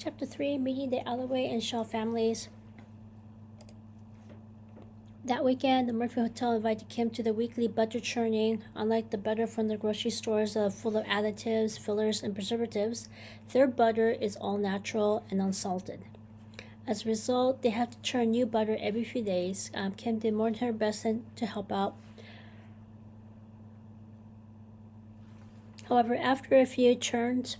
Chapter 3, Meeting the Allaway and Shaw Families. That weekend, the Murphy Hotel invited Kim to the weekly butter churning. Unlike the butter from the grocery stores that are full of additives, fillers, and preservatives, their butter is all natural and unsalted. As a result, they have to churn new butter every few days. Kim did more than her best to help out. However, after a few churns,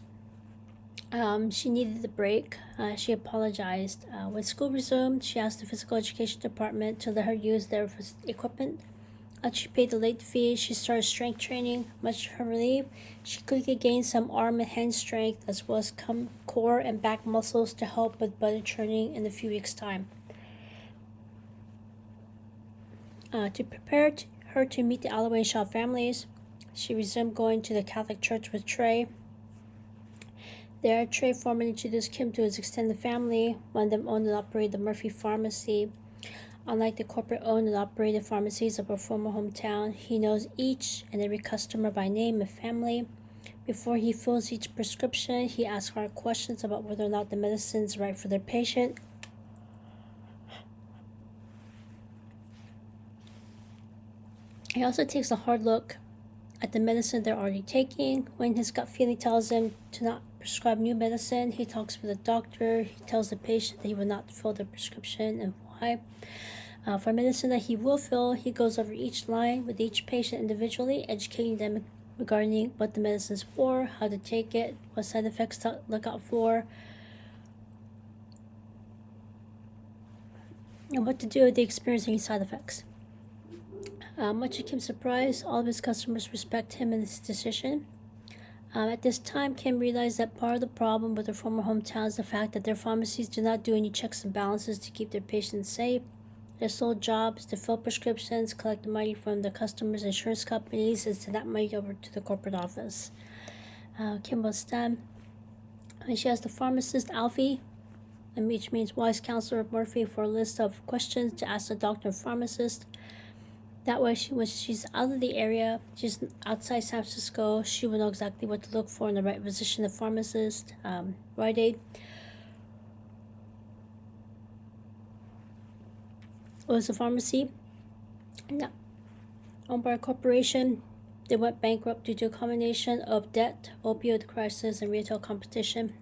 she needed a break. She apologized. When school resumed, she asked the physical education department to let her use their equipment. She paid the late fee. She started strength training. Much to her relief, she quickly gained some arm and hand strength as well as core and back muscles to help with butter churning in a few weeks' time. To prepare her to meet the Allaway and Shaw families, she resumed going to the Catholic Church with Trey. There, Trey formally introduced Kim to his extended family. One of them owned and operated the Murphy Pharmacy. Unlike the corporate-owned and operated pharmacies of her former hometown, he knows each and every customer by name and family. Before he fills each prescription, he asks hard questions about whether or not the medicine is right for their patient. He also takes a hard look at the medicine they're already taking. When his gut feeling tells him to not prescribe new medicine, he talks with the doctor. He tells the patient that he will not fill the prescription and why. For medicine that he will fill, he goes over each line with each patient individually, educating them regarding what the medicine is for, how to take it, what side effects to look out for, and what to do if they experience any side effects. Much to Kim's surprise, all of his customers respect him and his decision. At this time, Kim realized that part of the problem with her former hometown is the fact that their pharmacies do not do any checks and balances to keep their patients safe. Their sole job is to fill prescriptions, collect the money from the customers' insurance companies, and send that money over to the corporate office. Kim was done. And she asked the pharmacist, Alfie, which means wise counselor of Murphy, for a list of questions to ask the doctor and pharmacist. That way, when she's out of the area, she's outside San Francisco, she will know exactly what to look for in the right physician and pharmacist. Rite Aid was a pharmacy owned by a corporation. They went bankrupt due to a combination of debt, opioid crisis, and retail competition.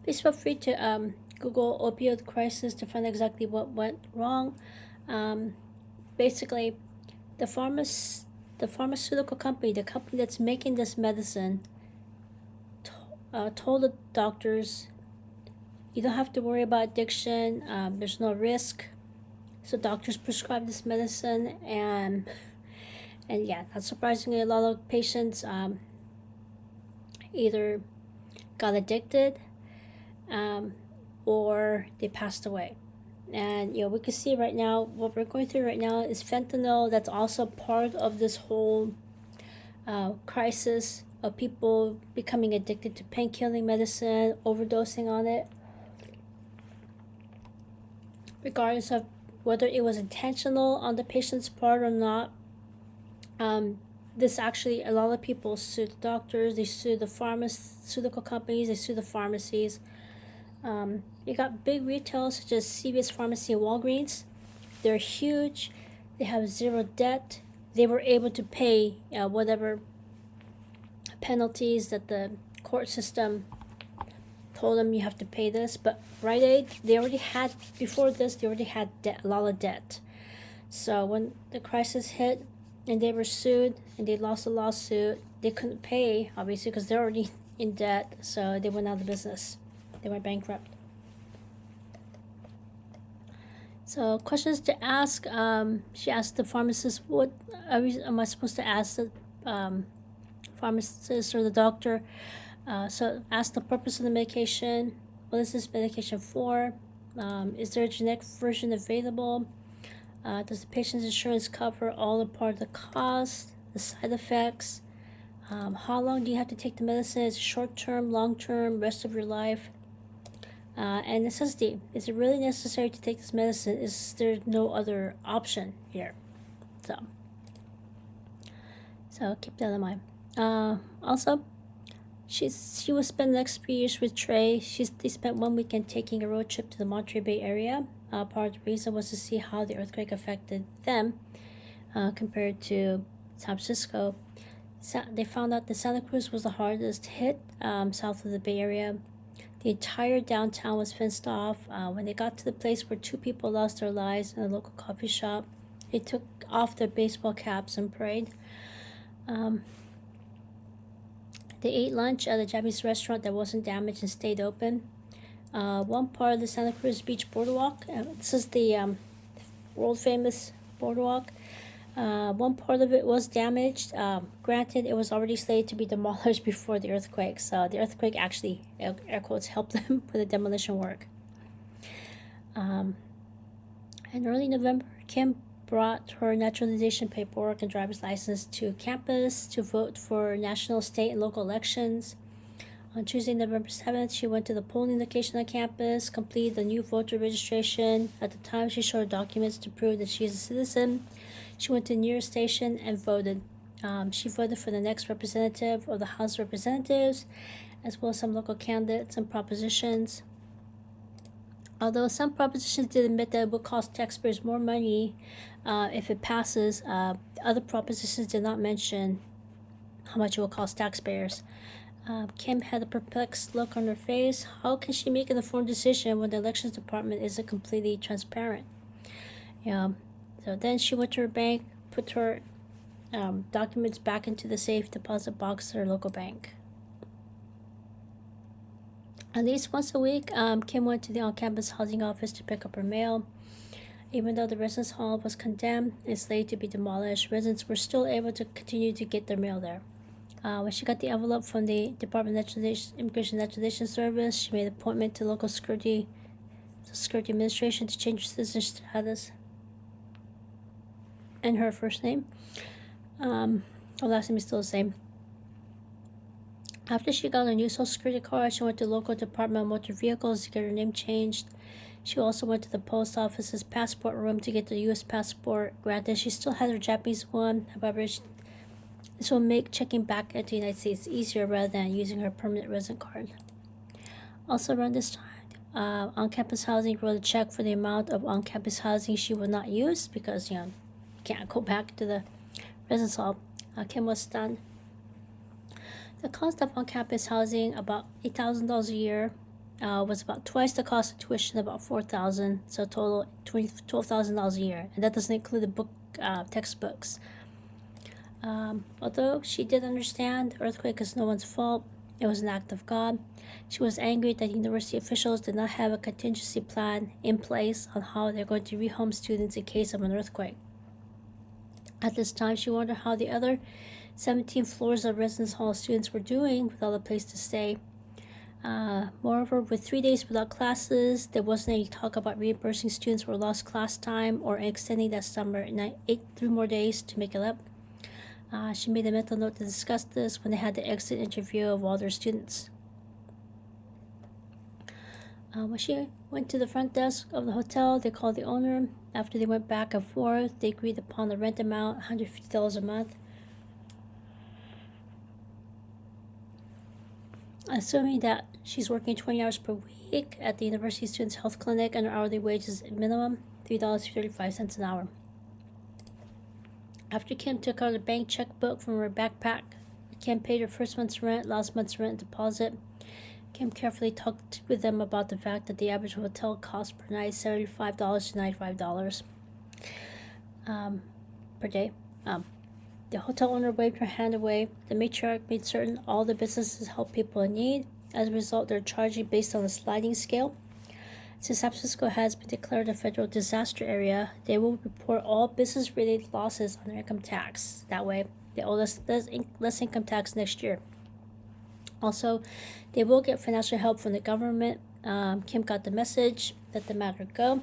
Please feel free to Google opioid crisis to find exactly what went wrong. Basically, the pharmaceutical company, the company that's making this medicine, told the doctors, you don't have to worry about addiction, there's no risk. So doctors prescribed this medicine, and yeah, not surprisingly, a lot of patients either got addicted or they passed away. And we can see right now, what we're going through right now is fentanyl. That's also part of this whole crisis of people becoming addicted to pain-killing medicine, overdosing on it. Regardless of whether it was intentional on the patient's part or not, this actually, a lot of people sue the doctors, they sue the pharmaceutical companies, they sue the pharmacies. You got big retailers such as CVS Pharmacy and Walgreens. They're huge. They have zero debt. They were able to pay whatever penalties that the court system told them you have to pay this. But Rite Aid, they already had, before this, they already had a lot of debt. So when the crisis hit and they were sued and they lost the lawsuit, they couldn't pay, obviously, because they're already in debt. So they went out of business. They went bankrupt. So questions to ask. She asked the pharmacist, what am I supposed to ask the pharmacist or the doctor? So ask the purpose of the medication. What is this medication for? Is there a generic version available? Does the patient's insurance cover all or part of the cost, the side effects? How long do you have to take the medicine? Is it short-term, long-term, rest of your life? And necessity. Is it really necessary to take this medicine? Is there no other option here? So keep that in mind. Also, She will spend the next 3 years with Trey. They spent one weekend taking a road trip to the Monterey Bay area. Part of the reason was to see how the earthquake affected them compared to San Francisco. They found out that Santa Cruz was the hardest hit south of the Bay Area. The entire downtown was fenced off. When they got to the place where 2 people lost their lives in a local coffee shop, they took off their baseball caps and prayed. They ate lunch at a Japanese restaurant that wasn't damaged and stayed open. One part of the Santa Cruz Beach Boardwalk, this is the world famous boardwalk. One part of it was damaged. Granted, it was already slated to be demolished before the earthquake, so the earthquake actually, air quotes, helped them with the demolition work. In early November, Kim brought her naturalization paperwork and driver's license to campus to vote for national, state, and local elections. On Tuesday, November 7th, she went to the polling location on campus, completed the new voter registration. At the time, she showed documents to prove that she is a citizen. She went to the nearest station and voted. She voted for the next representative of the House of Representatives, as well as some local candidates and propositions. Although some propositions did admit that it would cost taxpayers more money if it passes, other propositions did not mention how much it will cost taxpayers. Kim had a perplexed look on her face. How can she make an informed decision when the elections department isn't completely transparent? So then she went to her bank, put her documents back into the safe deposit box at her local bank. At least once a week, Kim went to the on-campus housing office to pick up her mail. Even though the residence hall was condemned and slated to be demolished, residents were still able to continue to get their mail there. When she got the envelope from the Department of Immigration and Naturalization Service, she made an appointment to local security administration to change her citizenship status and her first name. Her last name is still the same. After she got her new Social Security card, she went to the local Department of Motor Vehicles to get her name changed. She also went to the post office's passport room to get the U.S. passport. Granted, she still had her Japanese one. However, this will make checking back into the United States easier rather than using her permanent resident card. Also around this time, on-campus housing wrote a check for the amount of on-campus housing she would not use because, you can't go back to the residence hall. Kim was stunned. The cost of on-campus housing, about $8,000 a year, was about twice the cost of tuition, about $4,000, so total $12,000 a year, and that doesn't include the textbooks. Although she did understand the earthquake is no one's fault, it was an act of God. She was angry that university officials did not have a contingency plan in place on how they're going to rehome students in case of an earthquake. At this time, she wondered how the other 17 floors of residence hall students were doing without a place to stay. Moreover, with 3 days without classes, there wasn't any talk about reimbursing students for lost class time or extending that summer 3 more days to make it up. She made a mental note to discuss this when they had the exit interview of all their students. When she went to the front desk of the hotel, they called the owner. After they went back and forth, they agreed upon the rent amount, $150 a month. Assuming that she's working 20 hours per week at the University Students Health Clinic and her hourly wage is minimum $3.35 an hour. After Kim took out a bank checkbook from her backpack, Kim paid her first month's rent, last month's rent deposit. Kim carefully talked with them about the fact that the average hotel cost per night is $75 to $95 per day. The hotel owner waved her hand away. The matriarch made certain all the businesses help people in need. As a result, they're charging based on a sliding scale. Since San Francisco has been declared a federal disaster area, they will report all business-related losses on their income tax. That way, they owe less income tax next year. Also, they will get financial help from the government. Kim got the message, let the matter go.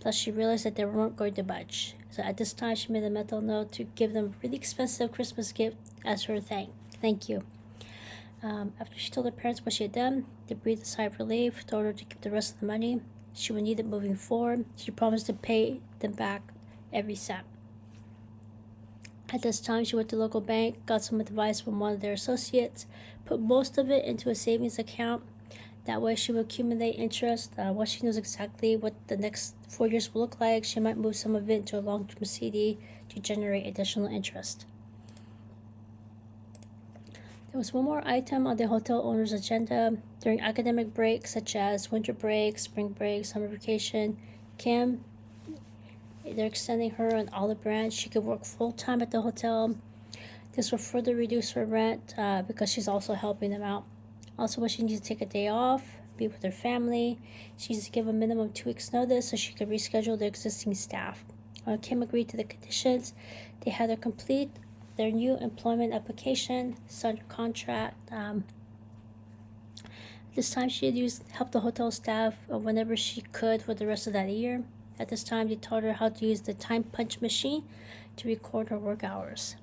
Plus, she realized that they weren't going to budge. So at this time, she made a mental note to give them a really expensive Christmas gift as her thank you. After she told her parents what she had done, they breathed a sigh of relief, told her to keep the rest of the money. She would need it moving forward. She promised to pay them back every cent. At this time, she went to the local bank, got some advice from one of their associates, put most of it into a savings account. That way, she will accumulate interest. Once she knows exactly what the next 4 years will look like, she might move some of it into a long-term CD to generate additional interest. There was one more item on the hotel owner's agenda. During academic breaks such as winter break, spring break, summer vacation, Kim, they're extending her an olive branch. She could work full-time at the hotel. This will further reduce her rent because she's also helping them out. Also, when she needs to take a day off, be with her family, she needs to give a minimum 2 weeks notice so she can reschedule the existing staff. Kim agreed to the conditions. They had her complete their new employment application, signed her contract. This time she had helped the hotel staff whenever she could for the rest of that year. At this time, they taught her how to use the time punch machine to record her work hours.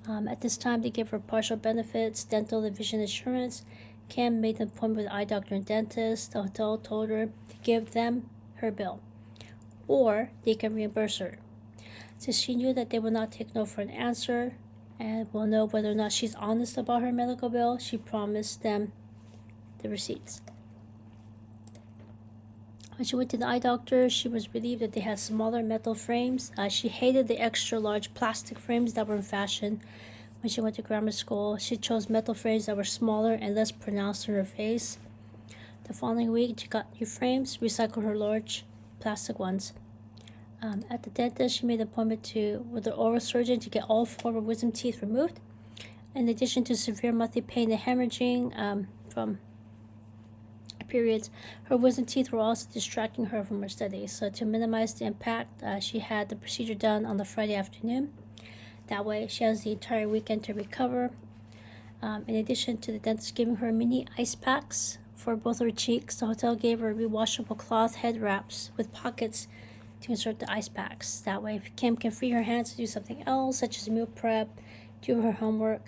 At this time, they gave her partial benefits, dental and vision insurance. Kim made an appointment with an eye doctor and dentist. The hotel told her to give them her bill, or they can reimburse her. Since she knew that they would not take no for an answer and will know whether or not she's honest about her medical bill, she promised them the receipts. When she went to the eye doctor, she was relieved that they had smaller metal frames. She hated the extra large plastic frames that were in fashion. When she went to grammar school, she chose metal frames that were smaller and less pronounced in her face. The following week, she got new frames, recycled her large plastic ones. At the dentist, she made an appointment with the oral surgeon to get all 4 of her wisdom teeth removed. In addition to severe monthly pain and hemorrhaging from periods, her wisdom teeth were also distracting her from her studies. So to minimize the impact, she had the procedure done on the Friday afternoon. That way, she has the entire weekend to recover. In addition to the dentist giving her mini ice packs for both her cheeks, the hotel gave her rewashable cloth head wraps with pockets to insert the ice packs. That way, Kim can free her hands to do something else, such as meal prep, do her homework.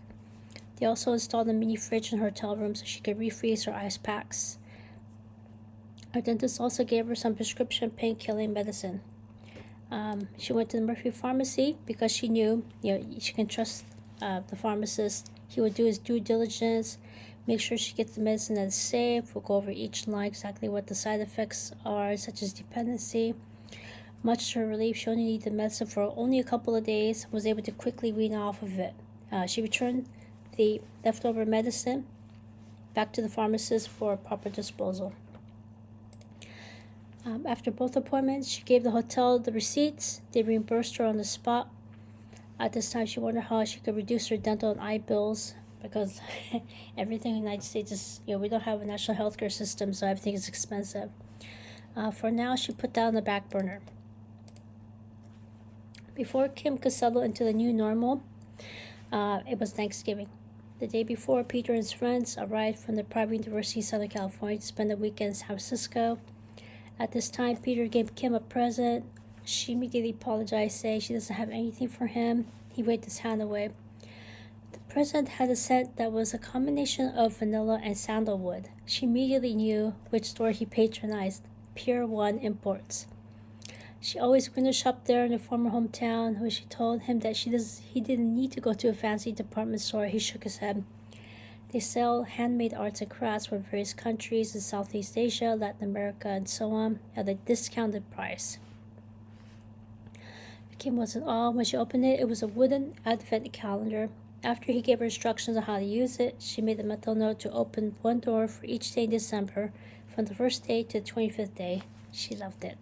They also installed a mini fridge in her hotel room so she could refreeze her ice packs. Her dentist also gave her some prescription pain-killing medicine. She went to the Murphy pharmacy because she knew, she can trust the pharmacist. He would do his due diligence, make sure she gets the medicine that is safe. We'll go over each line exactly what the side effects are, such as dependency. Much to her relief, she only needed the medicine for only a couple of days and was able to quickly wean off of it. She returned the leftover medicine back to the pharmacist for proper disposal. After both appointments, she gave the hotel the receipts. They reimbursed her on the spot. At this time, she wondered how she could reduce her dental and eye bills because everything in the United States is, we don't have a national healthcare system, so everything is expensive. For now, she put that on the back burner. Before Kim could settle into the new normal, it was Thanksgiving. The day before, Peter and his friends arrived from the private university in Southern California to spend the weekend in San Francisco. At this time, Peter gave Kim a present. She immediately apologized, saying she doesn't have anything for him. He waved his hand away. The present had a scent that was a combination of vanilla and sandalwood. She immediately knew which store he patronized, Pier 1 Imports. She always window shopped there in her former hometown. When she told him that he didn't need to go to a fancy department store, he shook his head. They sell handmade arts and crafts from various countries in Southeast Asia, Latin America, and so on at a discounted price. Kim was in awe. When she opened it, it was a wooden advent calendar. After he gave her instructions on how to use it, she made a mental note to open one door for each day in December, from the first day to the 25th day. She loved it.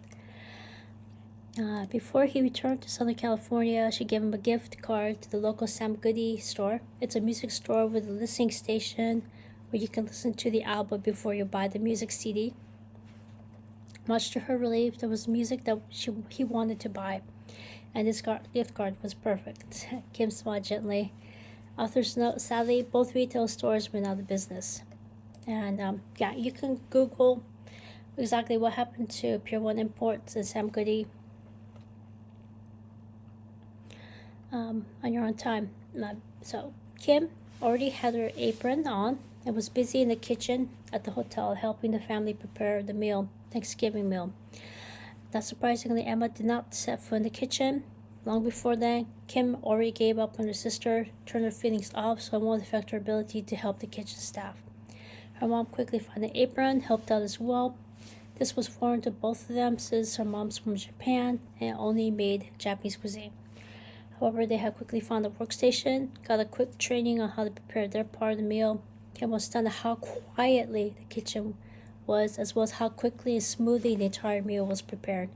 Before he returned to Southern California, she gave him a gift card to the local Sam Goody store. It's a music store with a listening station where you can listen to the album before you buy the music CD. Much to her relief, there was music that he wanted to buy, and this gift card was perfect. Kim smiled gently. Author's note, sadly, both retail stores went out of business. And you can Google exactly what happened to Pier 1 Imports and Sam Goody on your own time. So Kim already had her apron on and was busy in the kitchen at the hotel helping the family prepare the Thanksgiving meal. Not surprisingly, Emma did not set foot in the kitchen. Long before then, Kim already gave up on her sister, turned her feelings off so it won't affect her ability to help the kitchen staff. Her mom quickly found an apron, helped out as well. This was foreign to both of them since her mom's from Japan and only made Japanese cuisine. However, they had quickly found a workstation, got a quick training on how to prepare their part of the meal. Kim was stunned at how quietly the kitchen was, as well as how quickly and smoothly the entire meal was prepared.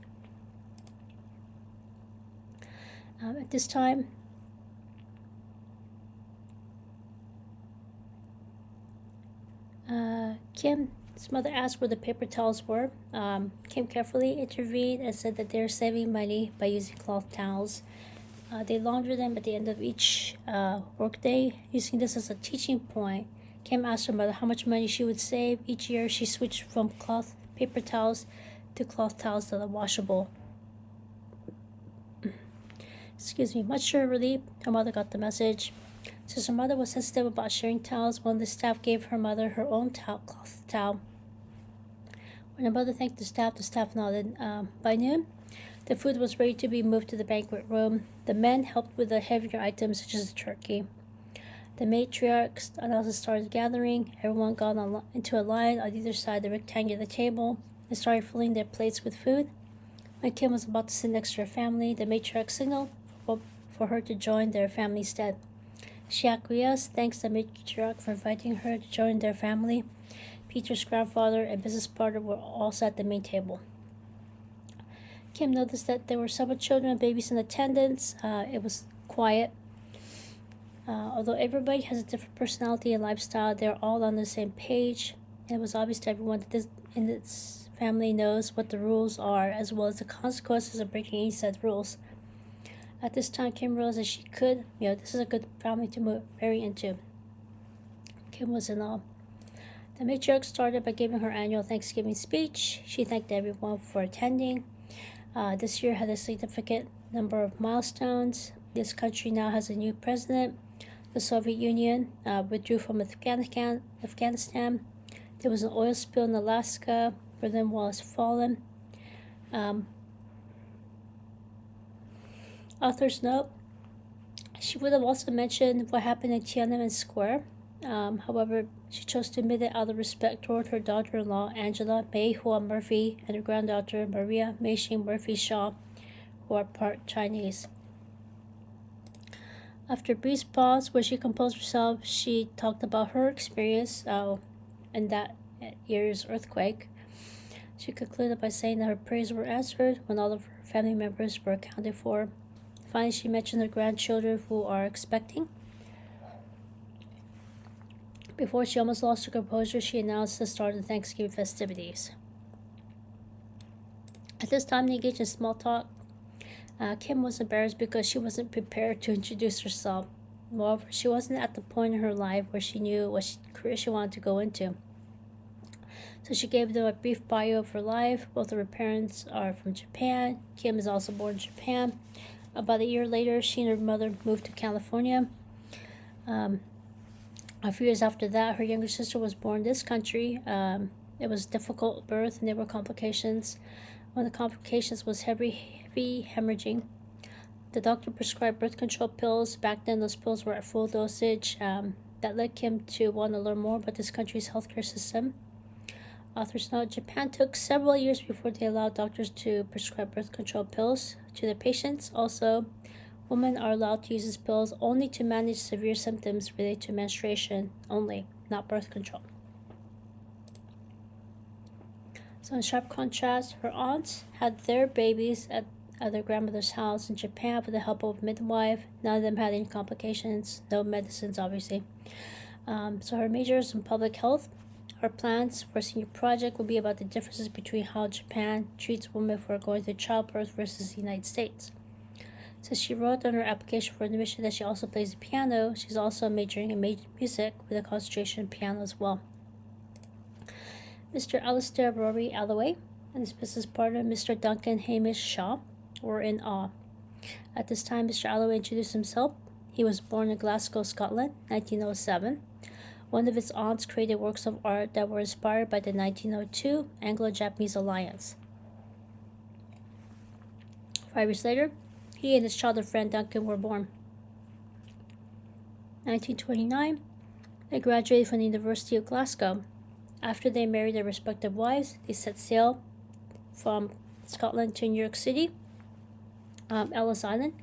At this time, Kim's mother asked where the paper towels were. Kim carefully intervened and said that they're saving money by using cloth towels. They launder them at the end of each workday. Using this as a teaching point, Kim asked her mother how much money she would save. Each year, she switched from cloth paper towels to cloth towels that are washable. Much to her relief, her mother got the message. Since her mother was sensitive about sharing towels, one of the staff gave her mother her own cloth towel. When her mother thanked the staff nodded. By noon, the food was ready to be moved to the banquet room. The men helped with the heavier items such as the turkey. The matriarchs announced started gathering. Everyone got into a line on either side of the rectangular table and started filling their plates with food. When Kim was about to sit next to her family, the matriarch signaled for her to join their family instead. She acquiesced, thanks to the matriarch for inviting her to join their family. Peter's grandfather and business partner were also at the main table. Kim noticed that there were several children and babies in attendance. It was quiet. Although everybody has a different personality and lifestyle, they're all on the same page. And it was obvious to everyone that this family knows what the rules are, as well as the consequences of breaking any said rules. At this time, Kim realized that she could, this is a good family to marry into. Kim was in awe. The matriarch started by giving her annual Thanksgiving speech. She thanked everyone for attending. This year had a significant number of milestones. This country now has a new president. The Soviet Union withdrew from Afghanistan. There was an oil spill in Alaska. Berlin Wall has fallen. Author's note, she would have also mentioned what happened in Tiananmen Square. However, she chose to omit it out of respect toward her daughter-in-law, Angela May Hua Murphy, and her granddaughter, Maria Mei-Shing Murphy Shaw, who are part Chinese. After a brief pause where she composed herself, she talked about her experience in that year's earthquake. She concluded by saying that her prayers were answered when all of her family members were accounted for. Finally, she mentioned her grandchildren who are expecting. Before she almost lost her composure, she announced the start of the Thanksgiving festivities. At this time, they engaged in small talk. Kim was embarrassed because she wasn't prepared to introduce herself. Moreover, she wasn't at the point in her life where she knew what career she wanted to go into. So she gave them a brief bio of her life. Both of her parents are from Japan. Kim is also born in Japan. About a year later, she and her mother moved to California. A few years after that, her younger sister was born in this country. It was a difficult birth and there were complications. One of the complications was heavy hemorrhaging. The doctor prescribed birth control pills. Back then, those pills were at full dosage. That led Kim to want to learn more about this country's healthcare system. Authors note, Japan took several years before they allowed doctors to prescribe birth control pills to their patients. Also, women are allowed to use these pills only to manage severe symptoms related to menstruation only, not birth control. So in sharp contrast, her aunts had their babies at their grandmother's house in Japan with the help of a midwife. None of them had any complications, no medicines, obviously. So her major is in public health. Her plans for a senior project will be about the differences between how Japan treats women who are going through childbirth versus the United States. Since she wrote on her application for admission that she also plays the piano, she's also majoring in music with a concentration in piano as well. Mr. Alistair Rory Allaway and his business partner, Mr. Duncan Hamish Shaw, were in awe. At this time, Mr. Allaway introduced himself. He was born in Glasgow, Scotland, 1907. One of his aunts created works of art that were inspired by the 1902 Anglo-Japanese alliance. 5 years later, He and his childhood friend Duncan were born. 1929, they graduated from the University of Glasgow. After they married their respective wives, they set sail from Scotland to New York City, Ellis Island,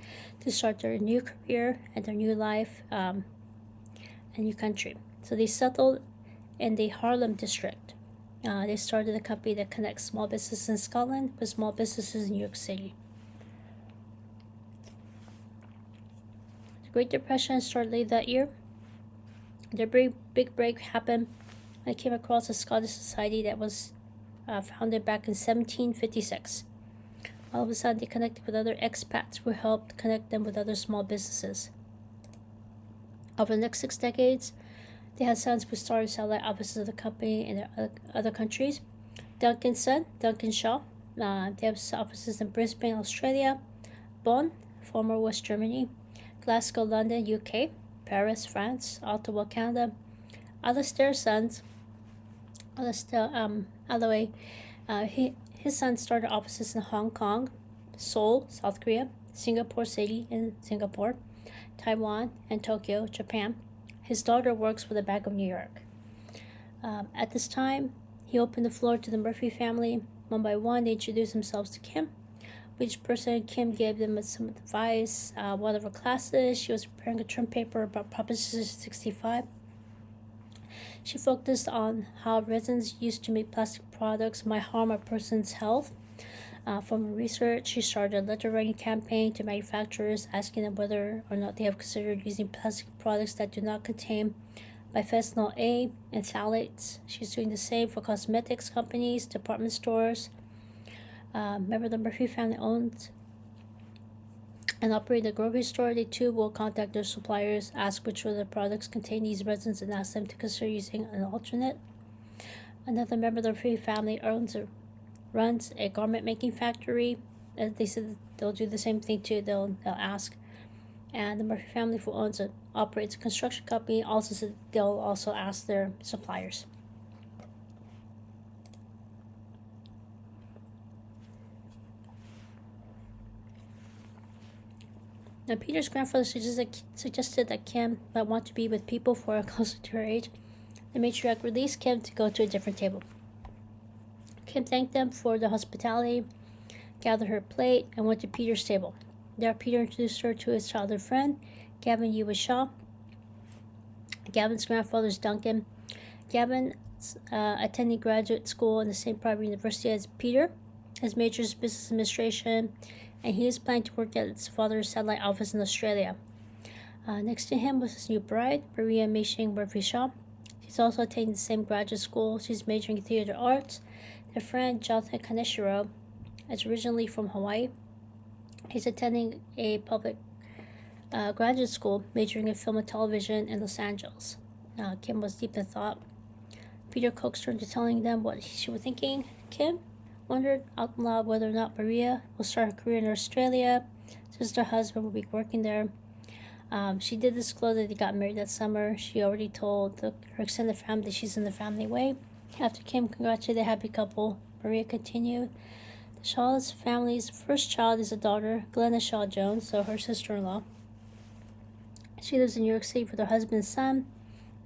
to start their new career and their new life, a new country. So they settled in the Harlem district. They started a company that connects small businesses in Scotland with small businesses in New York City. The Great Depression started late that year. Their big break happened. I came across a Scottish society that was founded back in 1756. All of a sudden, they connected with other expats who helped connect them with other small businesses. Over the next 6 decades, they had sons who started satellite offices of the company in other countries. Duncan's son, Duncan Shaw, they have offices in Brisbane, Australia, Bonn, former West Germany, Glasgow, London, UK, Paris, France, Ottawa, Canada. Alastair's sons, Allaway, his son started offices in Hong Kong, Seoul, South Korea, Singapore City in Singapore, Taiwan, and Tokyo, Japan. His daughter works for the Bank of New York. At this time, he opened the floor to the Murphy family. One by one, they introduced themselves to Kim. With each person, Kim gave them some advice. One of her classes, she was preparing a term paper about Proposition 65. She focused on how resins used to make plastic products might harm a person's health. From her research, she started a letter writing campaign to manufacturers asking them whether or not they have considered using plastic products that do not contain bisphenol A and phthalates. She's doing the same for cosmetics companies, department stores. Remember, the Murphy family owns and operates a grocery store. They too will contact their suppliers, ask which of their products contain these resins, and ask them to consider using an alternate. Another member of the Murphy family runs a garment making factory. They said they'll do the same thing too. They'll ask. And the Murphy family, who operates a construction company, also said they'll also ask their suppliers. Now, Peter's grandfather suggested that Kim might want to be with people who are closer to her age. The matriarch released Kim to go to a different table. Kim thanked them for the hospitality, gathered her plate, and went to Peter's table. There, Peter introduced her to his childhood friend, Gavin Ewart Shaw. Gavin's grandfather is Duncan. Gavin attending graduate school in the same private university as Peter. His major is business administration, and he is planning to work at his father's satellite office in Australia. Next to him was his new bride, Maria Mashing Murphy Shaw. She's also attending the same graduate school. She's majoring in theater arts. Their friend, Jonathan Kaneshiro, is originally from Hawaii. He's attending a public graduate school, majoring in film and television in Los Angeles. Kim was deep in thought. Peter coaxed her into telling them what she was thinking. Kim wondered out loud whether or not Maria will start her career in Australia, since her husband will be working there. She did disclose that they got married that summer. She already told her extended family that she's in the family way. After Kim congratulated the happy couple, Maria continued. The Shaw's family's first child is a daughter, Glenna Shaw Jones, so her sister-in-law. She lives in New York City with her husband and son.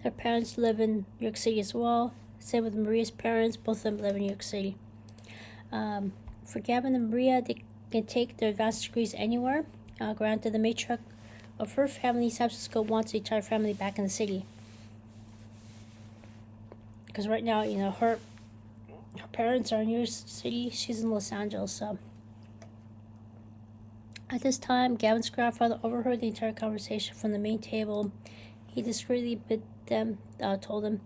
Their parents live in New York City as well. Same with Maria's parents, both of them live in New York City. For Gavin and Maria, they can take their advanced degrees anywhere. Granted, the matriarch of her family in San Francisco wants the entire family back in the city. Because right now, her parents are in New York City, she's in Los Angeles, so. At this time, Gavin's grandfather overheard the entire conversation from the main table. He discreetly told them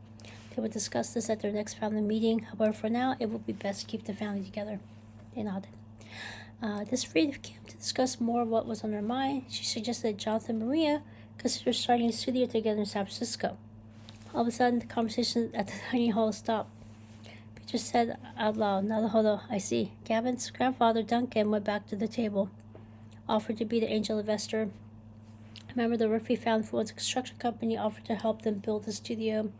they would discuss this at their next family meeting. However, for now, it would be best to keep the family together. They nodded. This freed Kim to discuss more of what was on her mind. She suggested that Jonathan and Maria consider starting a studio together in San Francisco. All of a sudden, the conversation at the dining hall stopped. Peter said out loud, "Now hold on, I see." Gavin's grandfather, Duncan, went back to the table, offered to be the angel investor. A member of the Murphy family who owns a construction company offered to help them build the studio.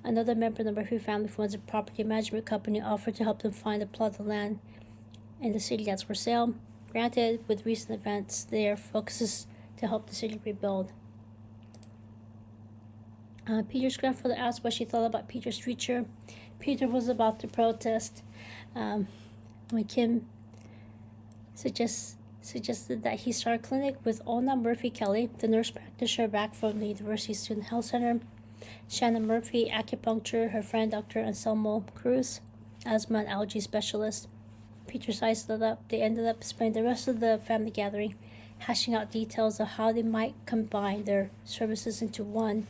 Another member of the Murphy family who owns a property management company offered to help them find a plot of land in the city that's for sale. Granted, with recent events, their focus is to help the city rebuild. Peter's grandfather asked what she thought about Peter's future. Peter was about to protest when Kim suggested that he start a clinic with Ona Murphy Kelly, the nurse practitioner back from the University Student Health Center, Shannon Murphy, acupuncture, her friend Dr. Anselmo Cruz, asthma and allergy specialist. Peter's eyes lit up. They ended up spending the rest of the family gathering hashing out details of how they might combine their services into one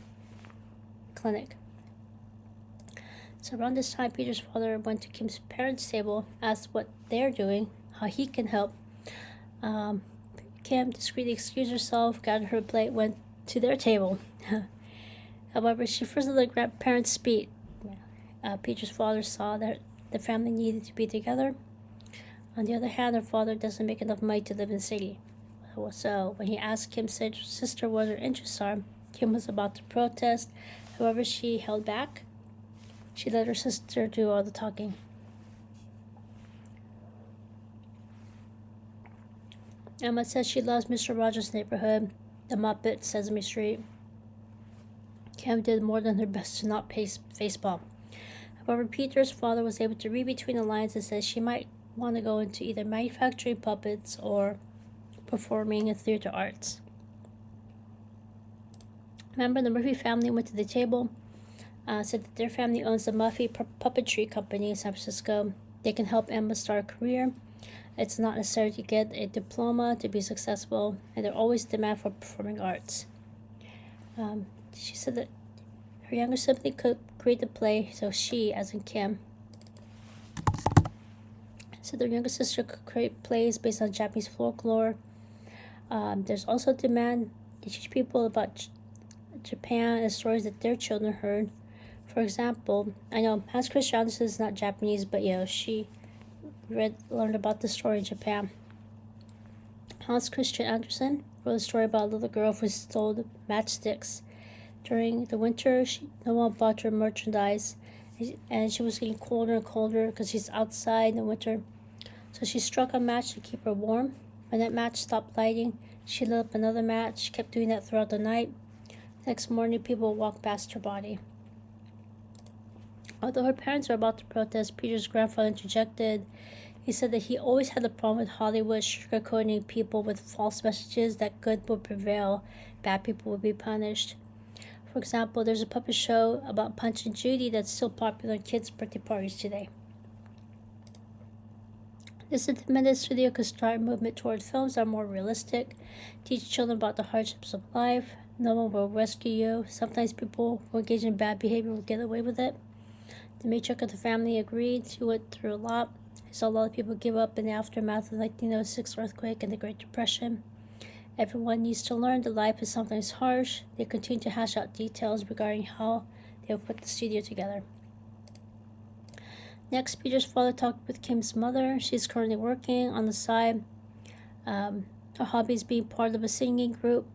clinic. So around this time, Peter's father went to Kim's parents' table, asked what they're doing, how he can help. Kim discreetly excused herself, got her plate, went to their table. However, she first let the grandparents speak. Peter's father saw that the family needed to be together. On the other hand, her father doesn't make enough money to live in the city. So when he asked Kim's sister what her interests are, Kim was about to protest. However, she held back. She let her sister do all the talking. Emma says she loves Mr. Rogers' neighborhood, the Muppet, Sesame Street. Kim did more than her best to not face palm. However, Peter's father was able to read between the lines and said she might want to go into either manufacturing puppets or performing in theater arts. Remember, the Murphy family went to the table, said that their family owns the Murphy Puppetry Company in San Francisco. They can help Emma start a career. It's not necessary to get a diploma to be successful, and there's always demand for performing arts. She said that her younger sibling could create the play, so she, as in Kim, said their younger sister could create plays based on Japanese folklore. There's also demand to teach people about Japan and stories that their children heard. For example, I know Hans Christian Andersen is not Japanese, but she learned about the story in Japan. Hans Christian Andersen wrote a story about a little girl who stole matchsticks. During the winter, no one bought her merchandise, and she was getting colder and colder because she's outside in the winter. So she struck a match to keep her warm. When that match stopped lighting, she lit up another match. She kept doing that throughout the night. Next morning, people walked past her body. Although her parents were about to protest, Peter's grandfather interjected. He said that he always had a problem with Hollywood sugarcoating people with false messages that good would prevail, bad people would be punished. For example, there's a puppet show about Punch and Judy that's still popular in kids' birthday parties today. This independent studio could start a movement toward films that are more realistic, teach children about the hardships of life. No one will rescue you. Sometimes people who engage in bad behavior will get away with it. The matriarch of the family agreed. She went through a lot. I saw a lot of people give up in the aftermath of the 1906 earthquake and the Great Depression. Everyone needs to learn that life is sometimes harsh. They continue to hash out details regarding how they will put the studio together. Next, Peter's father talked with Kim's mother. She's currently working on the side. Her hobby is being part of a singing group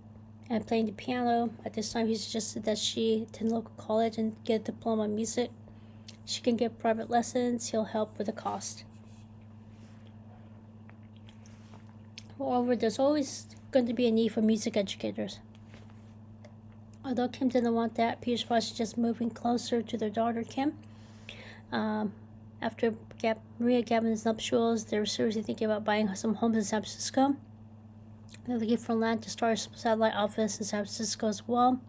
and playing the piano. At this time, he suggested that she attend local college and get a diploma in music. She can get private lessons. He'll help with the cost. Moreover, there's always going to be a need for music educators. Although Kim didn't want that, Peter's was just moving closer to their daughter, Kim. After Maria Gavin's nuptials, they were seriously thinking about buying some homes in San Francisco. They're looking for land to start a satellite office in San Francisco as well.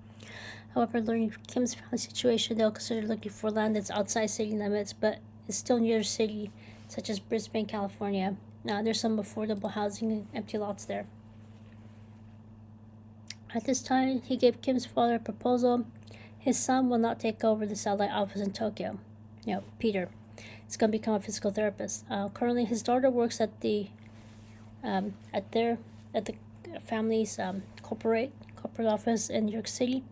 However, learning Kim's family situation, they'll consider looking for land that's outside city limits, but is still near the city, such as Brisbane, California. There's some affordable housing and empty lots there. At this time, he gave Kim's father a proposal. His son will not take over the satellite office in Tokyo. Peter is going to become a physical therapist. Currently, his daughter works at the family's corporate office in New York City.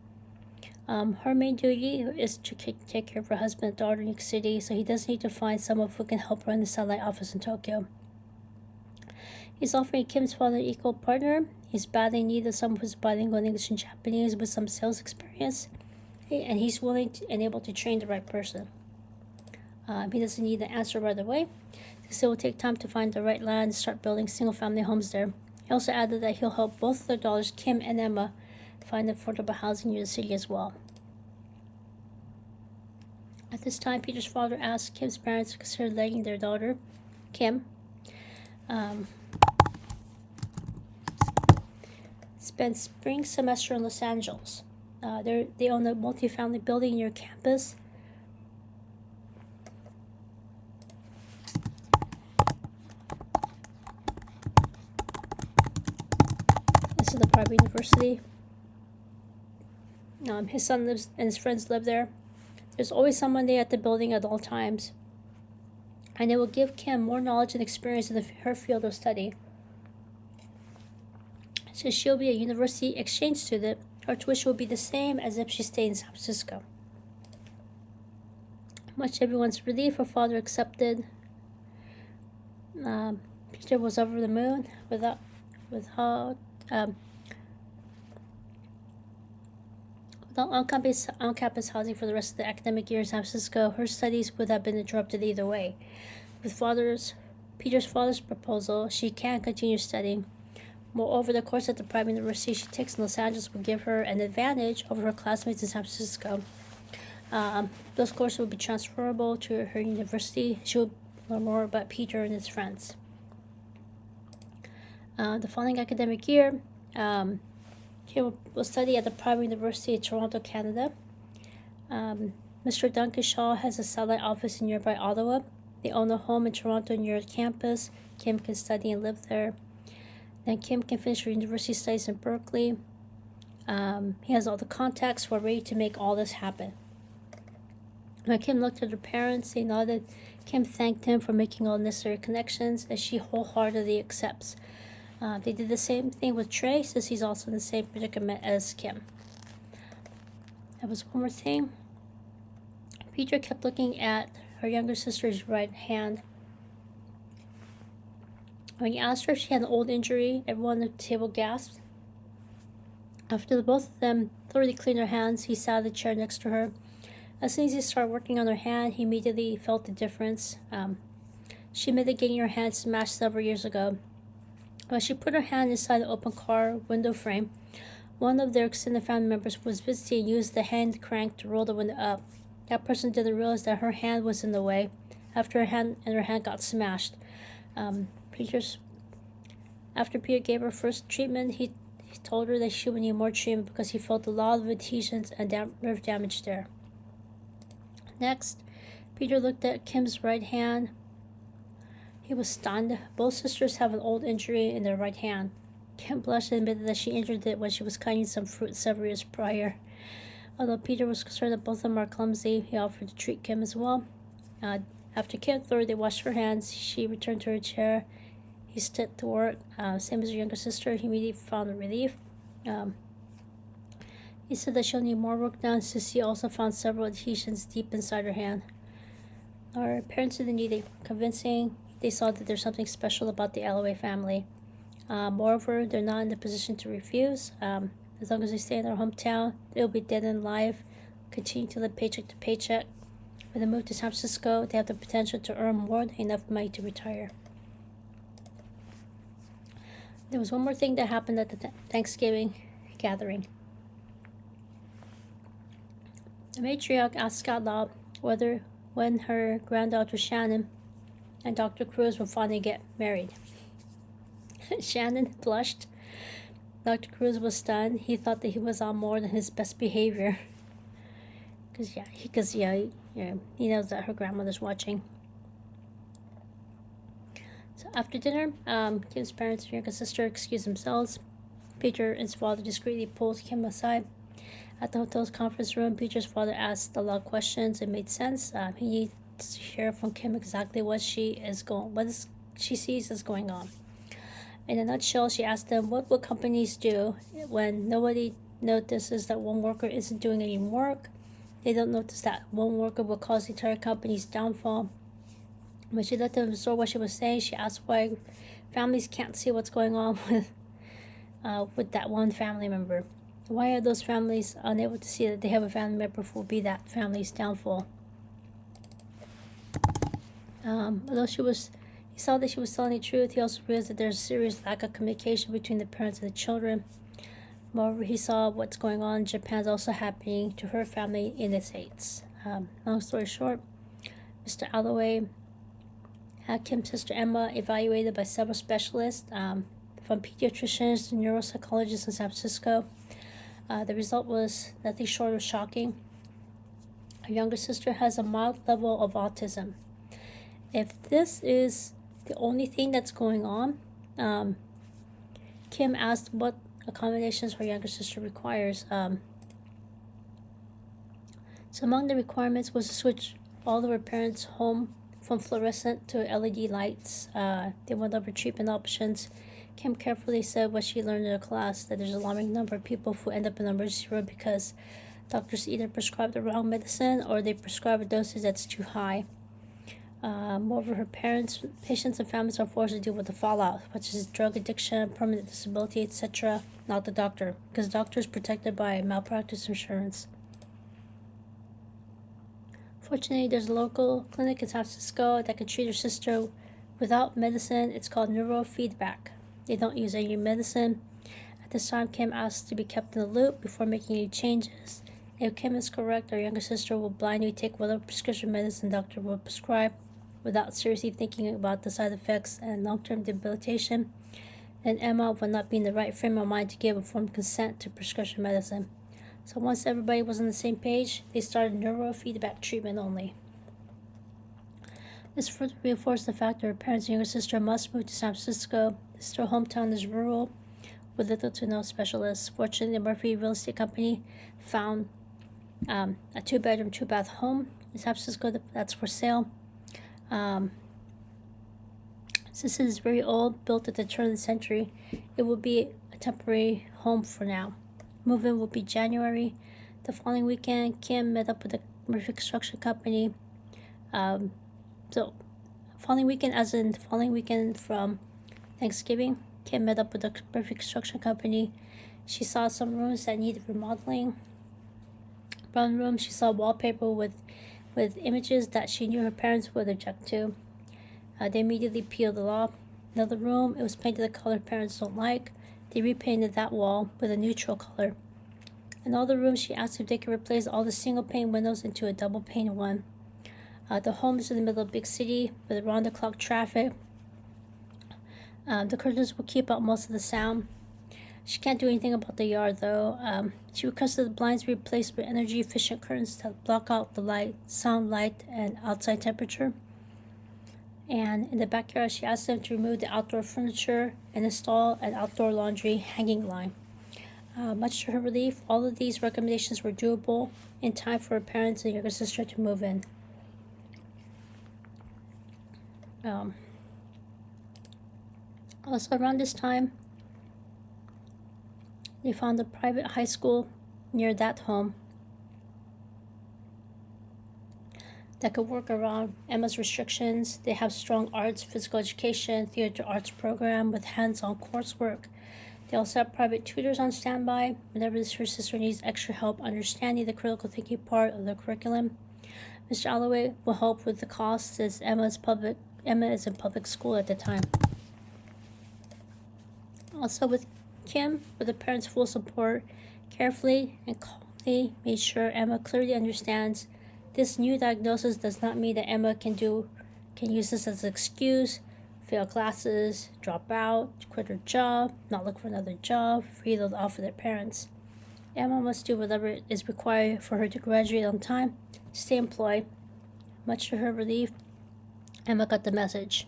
Her main duty is to take care of her husband and daughter in New York City, so he does need to find someone who can help run the satellite office in Tokyo. He's offering Kim's father an equal partner. He's badly in need of someone who's bilingual in English and Japanese with some sales experience, and he's willing and able to train the right person. He doesn't need an answer right away. He will take time to find the right land and start building single-family homes there. He also added that he'll help both of their daughters, Kim and Emma, find affordable housing near the city as well. At this time, Peter's father asked Kim's parents to consider letting their daughter, Kim, spend spring semester in Los Angeles. They own a multifamily building near campus. This is the private university. His son lives and his friends live there. There's always someone there at the building at all times. And it will give Kim more knowledge and experience in her field of study. Since she'll be a university exchange student, her tuition will be the same as if she stayed in San Francisco. Much to everyone's relief, her father accepted. Peter was over the moon without on-campus housing for the rest of the academic year in San Francisco. Her studies would have been interrupted either way. With Peter's father's proposal, she can continue studying. Moreover, the course at the private university she takes in Los Angeles will give her an advantage over her classmates in San Francisco. Those courses will be transferable to her university. She will learn more about Peter and his friends. The following academic year, he will study at the private university in Toronto, Canada. Mr. Duncan Shaw has a satellite office in nearby Ottawa. They own a home in Toronto near campus. Kim can study and live there. Then Kim can finish her university studies in Berkeley. He has all the contacts who are ready to make all this happen. When Kim looked at her parents, they nodded. Kim thanked him for making all necessary connections, as she wholeheartedly accepts. They did the same thing with Trey, since he's also in the same predicament as Kim. That was one more thing. Peter kept looking at her younger sister's right hand. When he asked her if she had an old injury, everyone at the table gasped. After the both of them thoroughly cleaned their hands, he sat in the chair next to her. As soon as he started working on her hand, he immediately felt the difference. She admitted getting her hand smashed several years ago. When she put her hand inside the open car window frame, one of their extended family members was visiting and used the hand crank to roll the window up. That person didn't realize that her hand was in the way after her hand got smashed. After Peter gave her first treatment, he told her that she would need more treatment because he felt a lot of adhesions and nerve damage there. Next, Peter looked at Kim's right hand. He was stunned. Both sisters have an old injury in their right hand. Kim blushed and admitted that she injured it when she was cutting some fruit several years prior. Although Peter was concerned that both of them are clumsy, he offered to treat Kim as well. After Kim thoroughly washed her hands, she returned to her chair. He stepped to work, same as her younger sister. He immediately found a relief. He said that she'll need more work done, since he also found several adhesions deep inside her hand. Our parents didn't need it convincing. They saw that there's something special about the Allaway family. Moreover, they're not in the position to refuse. As long as they stay in their hometown, they'll be dead in life, continue to live paycheck to paycheck. When they move to San Francisco, they have the potential to earn more than enough money to retire. There was one more thing that happened at the Thanksgiving gathering. The matriarch asked Scott Law when her granddaughter Shannon and Dr. Cruz will finally get married. Shannon blushed. Dr. Cruz was stunned. He thought that he was on more than his best behavior. Because he knows that her grandmother's watching. So after dinner, Kim's parents and younger sister excused themselves. Peter and his father discreetly pulled Kim aside. At the hotel's conference room, Peter's father asked a lot of questions. It made sense. He needs to hear from Kim exactly what she sees as going on. In a nutshell, she asked them, what will companies do when nobody notices that one worker isn't doing any work? They don't notice that one worker will cause the entire company's downfall. When she let them absorb what she was saying, she asked why families can't see what's going on with that one family member. Why are those families unable to see that they have a family member who will be that family's downfall? Although she was He saw that she was telling the truth. He also realized that there's a serious lack of communication between the parents and the children. Moreover, he saw what's going on in Japan is also happening to her family in the States. Long story short, Mr. Allaway had Kim's sister Emma evaluated by several specialists, from pediatricians to neuropsychologists in San Francisco. The result was nothing short of shocking. Her younger sister has a mild level of autism. If this is the only thing that's going on, Kim asked what accommodations her younger sister requires. So among the requirements was to switch all of her parents' home from fluorescent to LED lights. They went over treatment options. Kim carefully said what she learned in her class, that there's an alarming number of people who end up in the emergency room because doctors either prescribe the wrong medicine or they prescribe a dosage that's too high. Moreover, her parents, patients, and families are forced to deal with the fallout, which is drug addiction, permanent disability, etc., not the doctor, because the doctor is protected by malpractice insurance. Fortunately, there's a local clinic in San Francisco that can treat her sister without medicine. It's called neurofeedback. They don't use any medicine. At this time, Kim asked to be kept in the loop before making any changes. If Kim is correct, her younger sister will blindly take whatever prescription medicine doctor will prescribe without seriously thinking about the side effects and long-term debilitation. Then Emma will not be in the right frame of mind to give informed consent to prescription medicine. So once everybody was on the same page, they started neurofeedback treatment only. This further reinforced the fact that her parents and younger sister must move to San Francisco. Their hometown is rural, with little to no specialists. Fortunately, the Murphy Real Estate Company found a 2-bedroom, 2-bath home in San Francisco that's for sale. Since it is very old, built at the turn of the century, it will be a temporary home for now. Move-in will be January. The following weekend, Kim met up with the Murphy Construction Company. Following weekend from Thanksgiving, Kim met up with the Murphy Construction Company. She saw some rooms that needed remodeling. One room, she saw wallpaper with images that she knew her parents would object to. They immediately peeled it off. Another room, it was painted a color parents don't like. They repainted that wall with a neutral color. In all the rooms, she asked if they could replace all the single-pane windows into a double-pane one. The home is in the middle of a big city with around-the-clock traffic. The curtains will keep out most of the sound. She can't do anything about the yard, though. She requested the blinds be replaced with energy-efficient curtains that block out the light, sound, light, and outside temperature. And in the backyard, she asked them to remove the outdoor furniture and install an outdoor laundry hanging line. Much to her relief, all of these recommendations were doable in time for her parents and younger sister to move in. Also around this time, they found a private high school near that home that could work around Emma's restrictions. They have strong arts, physical education, theater arts program with hands-on coursework. They also have private tutors on standby whenever her sister needs extra help understanding the critical thinking part of the curriculum. Mr. Allaway will help with the costs as Emma is in public school at the time. Also with Kim, with the parents' full support, carefully and calmly made sure Emma clearly understands this new diagnosis does not mean that Emma can use this as an excuse, fail classes, drop out, quit her job, not look for another job, free those off of their parents. Emma must do whatever is required for her to graduate on time, stay employed. Much to her relief, Emma got the message.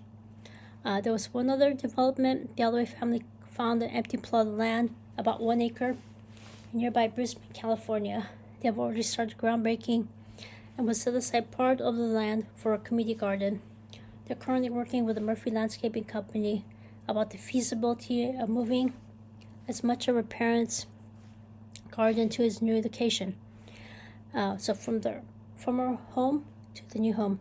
There was one other development. The Allaway family found an empty plot of land, about 1 acre, in nearby Brisbane, California. They have already started groundbreaking and will set aside part of the land for a community garden. They're currently working with the Murphy Landscaping Company about the feasibility of moving as much of her parents' garden to his new location. So from their former home to the new home.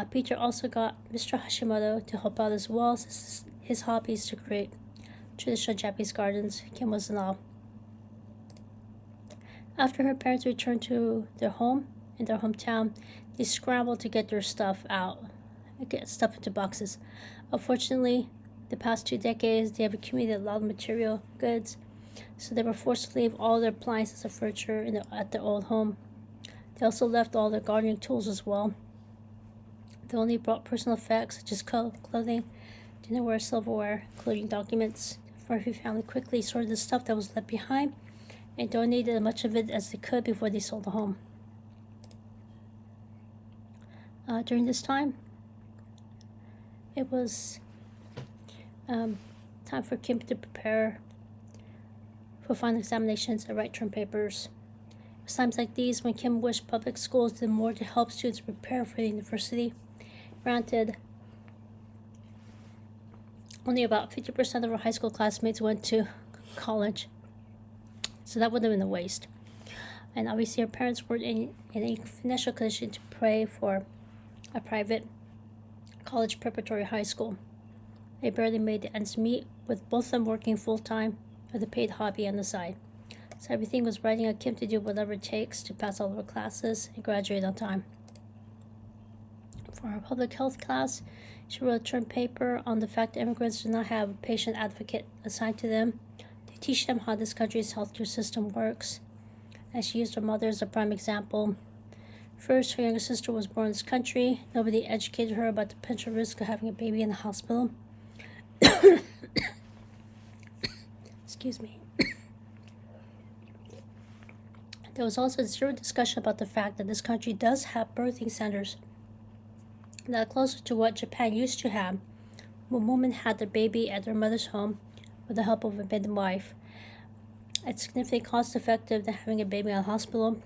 Peter also got Mr. Hashimoto to help out as well, since his hobby is to create traditional Japanese gardens. Kim was in awe. After her parents returned to their home in their hometown, they scrambled to get their stuff out. and get stuff into boxes. Unfortunately, the past 2 decades, they have accumulated a lot of material goods, so they were forced to leave all their appliances and furniture at their old home. They also left all their gardening tools as well. They only brought personal effects such as clothing, dinnerware, silverware, including documents. The Murphy family quickly sorted the stuff that was left behind and donated as much of it as they could before they sold the home. During this time, it was time for Kim to prepare for final examinations and write term papers. It was times like these when Kim wished public schools did more to help students prepare for the university. Granted, only about 50% of her high school classmates went to college, so that would have been a waste. And obviously her parents weren't in any financial condition to pay for a private college preparatory high school. They barely made the ends meet, with both of them working full-time with a paid hobby on the side. So everything was riding on Kim to do whatever it takes to pass all of her classes and graduate on time. For her public health class, she wrote a term paper on the fact that immigrants do not have a patient advocate assigned to them to teach them how this country's healthcare system works. And she used her mother as a prime example. First, her younger sister was born in this country. Nobody educated her about the potential risk of having a baby in the hospital. Excuse me. There was also zero discussion about the fact that this country does have birthing centers that are closer to what Japan used to have, when women had their baby at their mother's home with the help of a midwife. It's significantly cost-effective than having a baby in a hospital,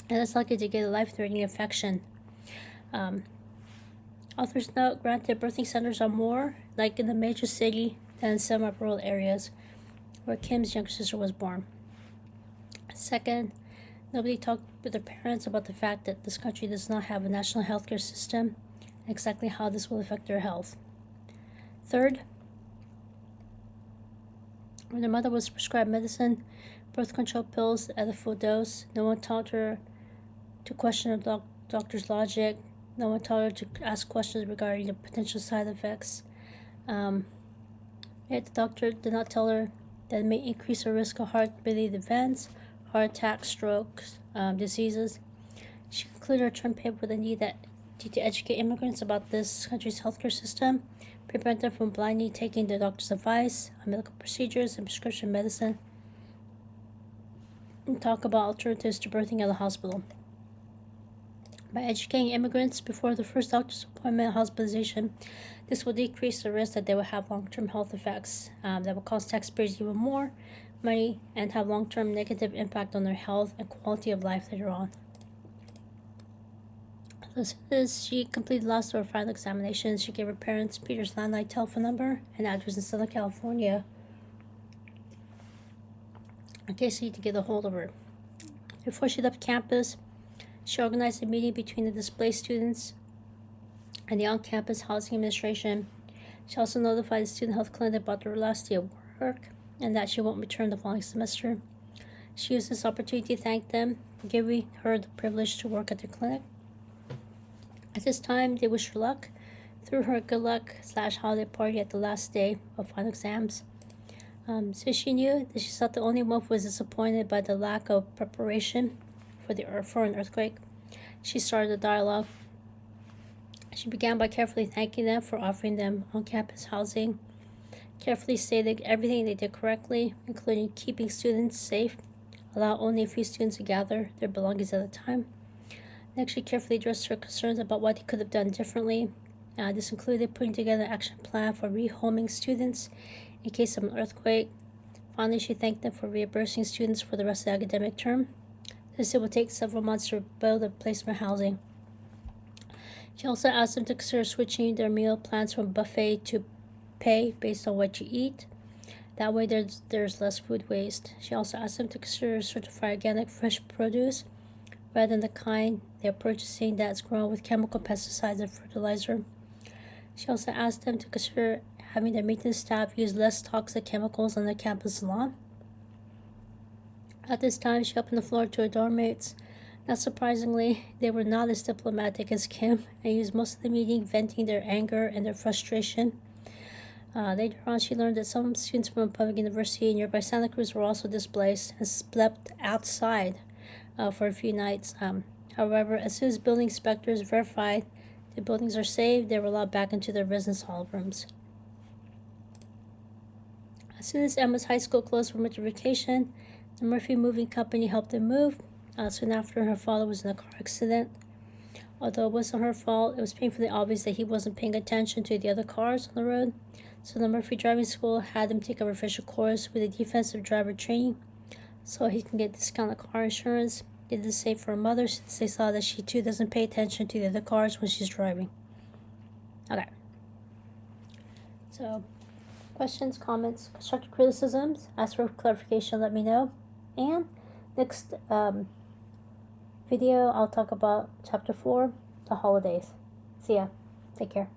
and it's likely to get a life-threatening infection. Authors note, granted, birthing centers are more like in the major city than in some rural areas where Kim's younger sister was born. Second, nobody talked with their parents about the fact that this country does not have a national healthcare system and exactly how this will affect their health. Third, when their mother was prescribed medicine, birth control pills at a full dose, no one taught her to question her doctor's logic. No one taught her to ask questions regarding the potential side effects. Yet the doctor did not tell her that it may increase her risk of heart-related events, heart attacks, strokes, diseases. She concluded her term paper with the need to educate immigrants about this country's healthcare system, prevent them from blindly taking the doctor's advice on medical procedures and prescription medicine, and talk about alternatives to birthing at the hospital. By educating immigrants before the first doctor's appointment and hospitalization, this will decrease the risk that they will have long-term health effects that will cost taxpayers even more money and have long-term negative impact on their health and quality of life later on. So as soon as she completed the last of her final examinations, she gave her parents Peter's landline telephone number and address in Southern California in case they need to get a hold of her. Before she left campus, she organized a meeting between the displaced students and the on-campus housing administration. She also notified the student health clinic about their last day of work and that she won't return the following semester. She used this opportunity to thank them for giving her the privilege to work at their clinic. At this time, they wished her luck, threw her a good luck / holiday party at the last day of final exams. So she knew that she's not the only one who was disappointed by the lack of preparation for an earthquake. She started a dialogue. She began by carefully thanking them for offering them on-campus housing, carefully stated everything they did correctly, including keeping students safe, allow only a few students to gather their belongings at a time. Next, she carefully addressed her concerns about what they could have done differently. This included putting together an action plan for rehoming students in case of an earthquake. Finally, she thanked them for reimbursing students for the rest of the academic term, since it would take several months to build a placement housing. She also asked them to consider switching their meal plans from buffet to pay based on what you eat. That way there's less food waste. She also asked them to consider certified organic fresh produce rather than the kind they're purchasing that's grown with chemical pesticides and fertilizer. She also asked them to consider having their maintenance staff use less toxic chemicals on their campus lawn. At this time, she opened the floor to her dorm mates Not surprisingly, they were not as diplomatic as Kim and used most of the meeting venting their anger and their frustration. Later on, she learned that some students from a public university nearby Santa Cruz were also displaced and slept outside for a few nights. However, as soon as building inspectors verified the buildings are safe, they were allowed back into their residence hall rooms. As soon as Emma's high school closed for winter vacation, the Murphy Moving Company helped them move. Soon after, her father was in a car accident. Although it wasn't her fault, it was painfully obvious that he wasn't paying attention to the other cars on the road. So the Murphy Driving School had him take a refresher course with a defensive driver training so he can get discounted car insurance. They did the same for her mother since they saw that she too doesn't pay attention to the other cars when she's driving. Okay. So, questions, comments, constructive criticisms, ask for clarification, let me know. And next video, I'll talk about Chapter 4, the holidays. See ya. Take care.